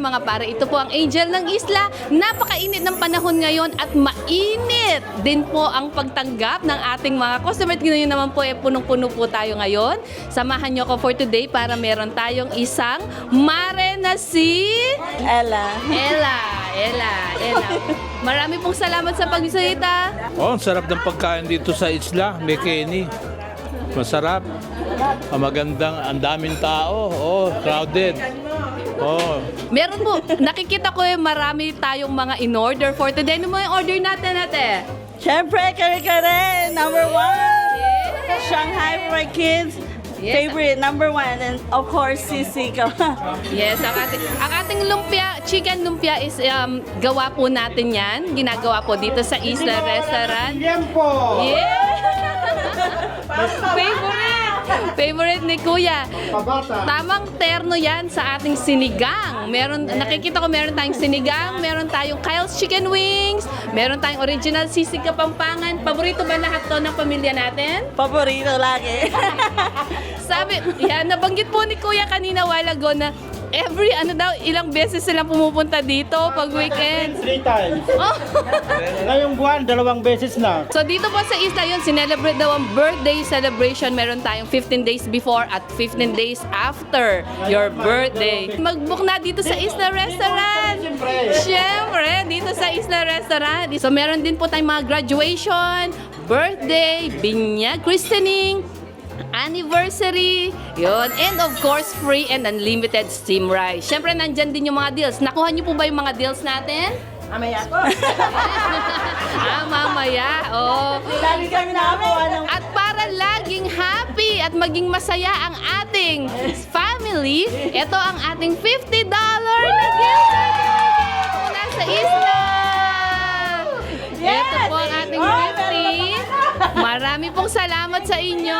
mga pare, ito po ang Angel ng Isla. Napakainit ng panahon ngayon at mainit din po ang pagtanggap ng ating mga customer. Ngayon naman po, punong-puno po tayo ngayon. Samahan niyo ako for today para meron tayong isang mare na si Ella. Ella. Marami pong salamat sa pagbisilita. Oh, ang sarap ng pagkain dito sa isla, may Kenny. Masarap. Magandang, ang daming tao. Oh, crowded. Oh, Meron po, nakikita ko marami tayong mga in-order for today. Ano mo yung order natin, ate? Siyempre, kare-kare, number one. Shanghai Fried Kids, Yes. favorite, number one. And of course, sisig. Yes, ang ating lumpia, chicken lumpia is gawa po natin yan. Ginagawa po dito sa Isla Restaurant. Yeah! Favorite ni Kuya. Tamang terno yan sa ating sinigang. Nakikita ko meron tayong sinigang, meron tayong Kyle's Chicken Wings, meron tayong original sisig Kapampangan. Paborito ba lahat to ng pamilya natin? Paborito lagi. Sabi, yan, nabanggit po ni Kuya kanina while ago na ilang beses silang pumupunta dito pag weekend. 3 times. Oh. Ngayong buwan, 2 beses na. So dito po sa isla yun, sinelebrate daw ang birthday celebration. Meron tayong 15 days before at 15 days after your birthday. Mag-book na dito sa Isla Restaurant. Siyempre, dito sa Isla Restaurant. So meron din po tayong mga graduation, birthday, binyag, christening, anniversary, yun. And of course, free and unlimited steam rice. Siyempre, nandyan din yung mga deals. Nakuha niyo po ba yung mga deals natin? Amaya ko. Mamaya. Oh. Lagi kami nakakuha ng... At para laging happy at maging masaya ang ating family, ito ang ating $50 na gift certificate mula sa isla. Ito po ang ating 50. Marami pong salamat sa inyo.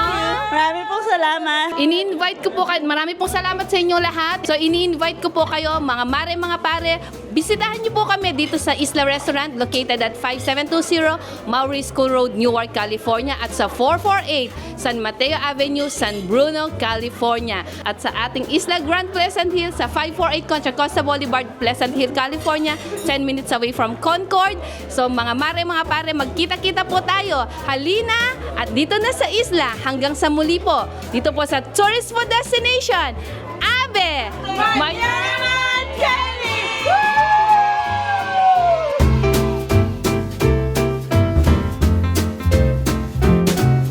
Marami pong salamat. Ini-invite ko po kayo, marami pong salamat sa inyo lahat. So ini-invite ko po kayo, mga mare, mga pare, bisitahan niyo po kami dito sa Isla Restaurant located at 5720 Maury School Road, Newark, California at sa 448 San Mateo Avenue, San Bruno, California. At sa ating Isla Grand Pleasant Hill sa 548 Contra Costa Boulevard, Pleasant Hill, California, 10 minutes away from Concord. So mga mare, mga pare, magkita-kita po tayo. Halina at dito na sa isla hanggang sa muli po. Dito po sa Tourist Food Destination, Abe! Mayaman kayo!